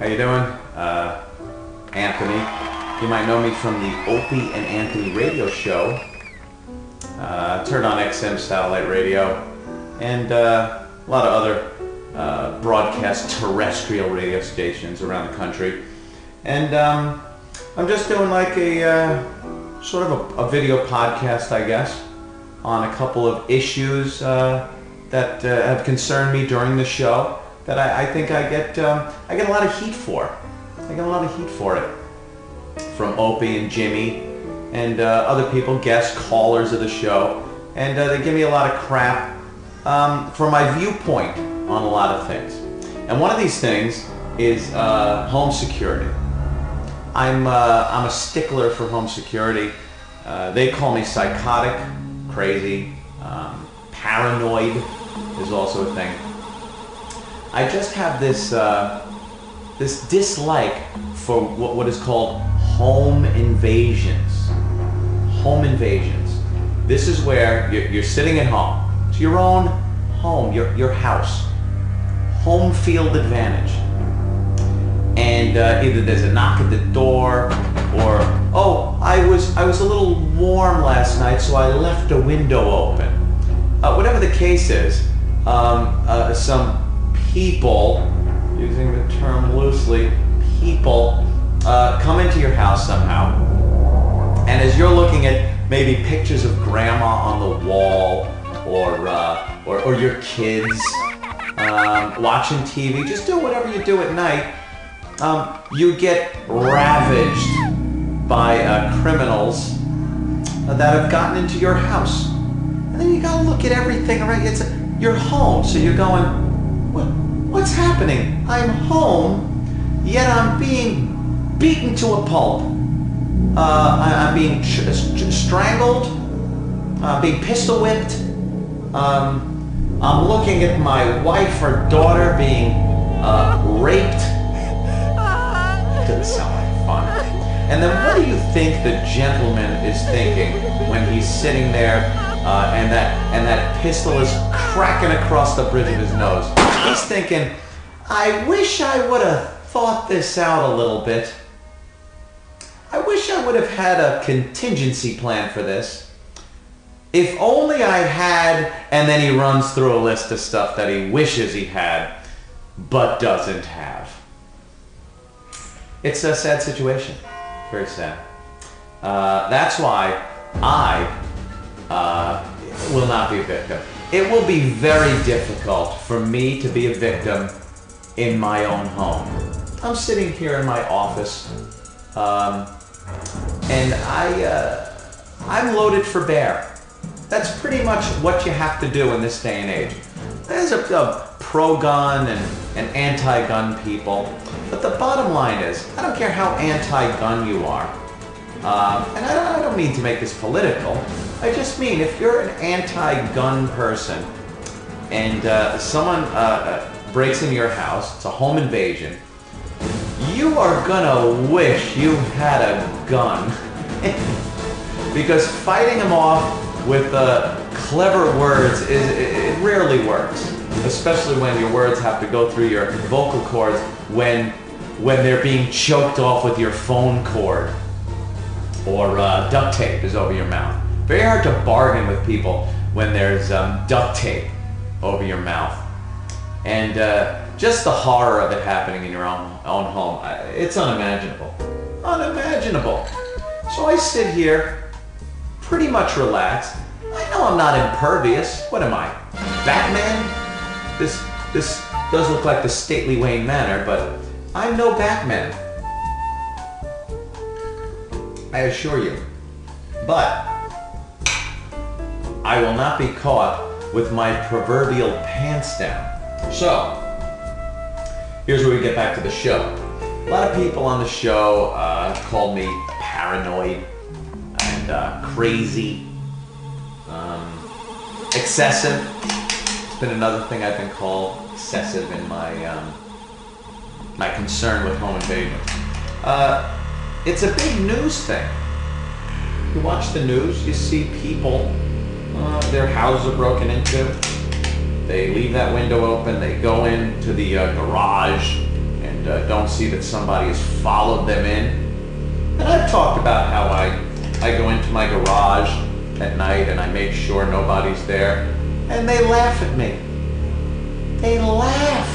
How you doing? Anthony. You might know me from the Opie and Anthony radio show. Turned on XM satellite radio, and a lot of other broadcast terrestrial radio stations around the country. And I'm just doing like a sort of a video podcast, I guess, on a couple of issues that have concerned me during the show that I think I get a lot of heat for. I get a lot of heat for it from Opie and Jimmy and other people, guest callers of the show, and they give me a lot of crap for my viewpoint on a lot of things. And one of these things is home security. I'm a stickler for home security. They call me psychotic, crazy, paranoid is also a thing. I just have this this dislike for what is called home invasions. Home invasions. This is where you're sitting at home. It's your own home, your house. Home field advantage. And either there's a knock at the door, or oh, I was a little warm last night, so I left a window open. Whatever the case is, some people, using the term loosely, people come into your house somehow, and as you're looking at maybe pictures of grandma on the wall, or your kids watching TV, just do whatever you do at night. You get ravaged by criminals that have gotten into your house. And then you gotta look at everything around. It's your home, so you're going, what's happening? I'm home, yet I'm being beaten to a pulp. I'm being strangled, being pistol whipped. I'm looking at my wife or daughter being raped. Doesn't sound like fun. And then what do you think the gentleman is thinking when he's sitting there and that pistol is cracking across the bridge of his nose? He's thinking, I wish I would have thought this out a little bit. I wish I would have had a contingency plan for this. If only I had, and then he runs through a list of stuff that he wishes he had, but doesn't have. It's a sad situation, very sad. That's why I will not be a victim. It will be very difficult for me to be a victim in my own home. I'm sitting here in my office, and I'm loaded for bear. That's pretty much what you have to do in this day and age. There's a pro-gun and anti-gun people, but the bottom line is, I don't care how anti-gun you are, and I don't mean to make this political, I just mean if you're an anti-gun person and someone breaks into your house, it's a home invasion, you are gonna wish you had a gun. Because fighting them off with clever words, it rarely works. Especially when your words have to go through your vocal cords when they're being choked off with your phone cord, or duct tape is over your mouth. Very hard to bargain with people when there's duct tape over your mouth. And just the horror of it happening in your own home, it's unimaginable. Unimaginable. So I sit here, pretty much relaxed. I know I'm not impervious. What am I, Batman? This does look like the stately Wayne Manor, but I'm no Batman. I assure you. But I will not be caught with my proverbial pants down. So, here's where we get back to the show. A lot of people on the show called me paranoid and crazy, excessive. It's been another thing I've been called, excessive in my my concern with home invasion. It's a big news thing. You watch the news, you see people, their houses are broken into. They leave that window open, they go into the garage, and and don't see that somebody has followed them in. And I've talked about how I go into my garage at night and I make sure nobody's there, and they laugh at me. They laugh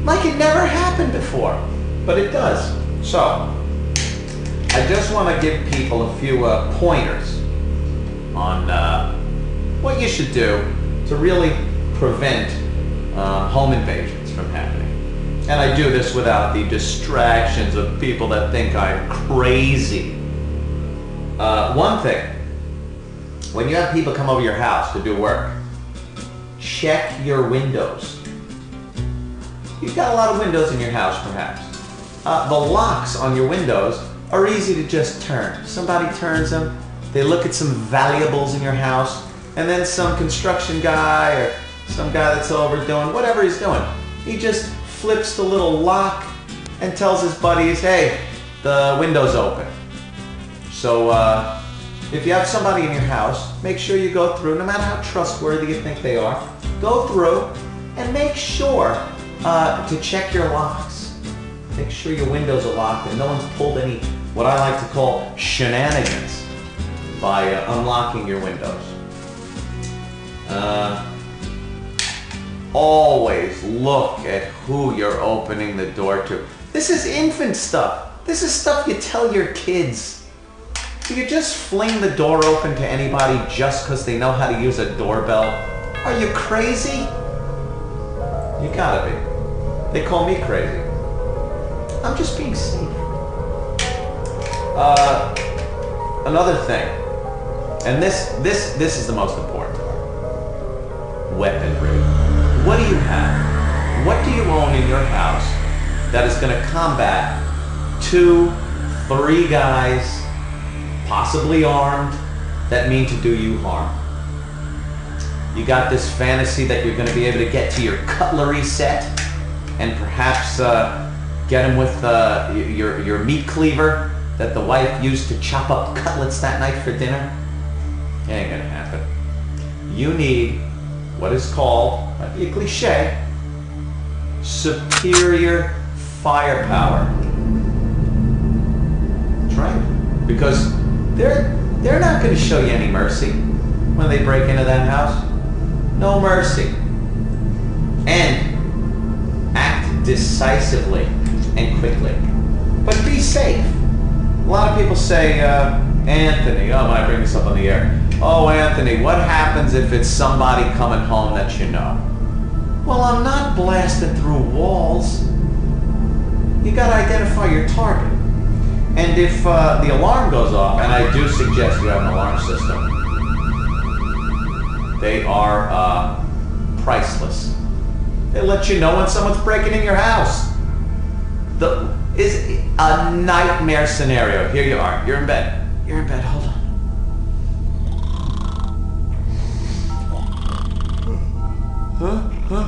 like it never happened before, but it does. So I just want to give people a few pointers on what you should do to really prevent home invasions from happening. And I do this without the distractions of people that think I'm crazy. One thing, when you have people come over your house to do work, check your windows. You've got a lot of windows in your house, perhaps. The locks on your windows are easy to just turn. Somebody turns them, they look at some valuables in your house, and then some construction guy or some guy that's over doing whatever he's doing, he just flips the little lock and tells his buddies, hey, the window's open. So if you have somebody in your house, make sure you go through, no matter how trustworthy you think they are, go through and make sure to check your locks. Make sure your windows are locked and no one's pulled any, what I like to call, shenanigans by unlocking your windows. Always look at who you're opening the door to. This is infant stuff. This is stuff you tell your kids. Do you just fling the door open to anybody just because they know how to use a doorbell? Are you crazy? You gotta be. They call me crazy. I'm just being safe. Another thing, and this is the most important part. Weaponry. What do you have? What do you own in your house that is going to combat 2, 3 guys, possibly armed, that mean to do you harm? You got this fantasy that you're going to be able to get to your cutlery set and perhaps get them with your meat cleaver that the wife used to chop up cutlets that night for dinner? It ain't going to happen. You need what is called, might be a cliche, superior firepower. That's right. Because they're not going to show you any mercy when they break into that house. No mercy. And act decisively and quickly. But be safe. A lot of people say, Anthony, oh, I bring this up on the air. Oh, Anthony, what happens if it's somebody coming home that you know? Well, I'm not blasting through walls. You got to identify your target. And if the alarm goes off, and I do suggest you have an alarm system, they are priceless. They let you know when someone's breaking in your house. Is a nightmare scenario. Here you are. You're in bed. You're in bed. Hold on. Huh?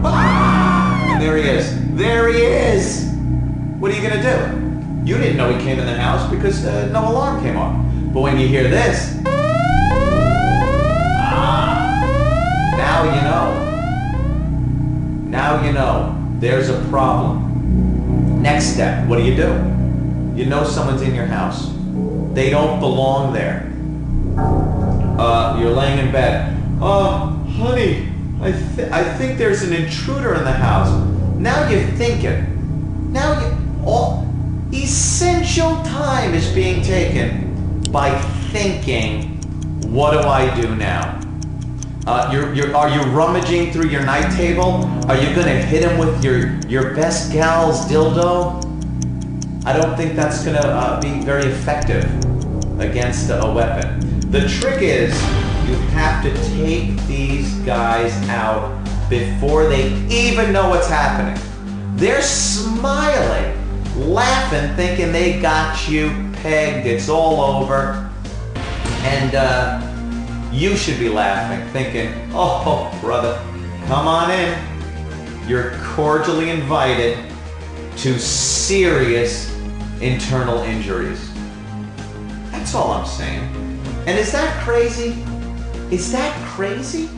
Ah! There he is. There he is. What are you gonna do? You didn't know he came in the house because no alarm came off. But when you hear this, now you know. Now you know. There's a problem. Next step, what do? You know someone's in your house. They don't belong there. You're laying in bed. Oh, honey, I think there's an intruder in the house. Now you're thinking. All essential time is being taken by thinking, what do I do now? Are you rummaging through your night table? Are you gonna hit him with your best gal's dildo? I don't think that's gonna be very effective against a weapon. The trick is you have to take these guys out before they even know what's happening. They're smiling, laughing, thinking they got you pegged, it's all over. And you should be laughing, thinking, oh, brother, come on in. You're cordially invited to serious internal injuries. That's all I'm saying. And is that crazy? Is that crazy?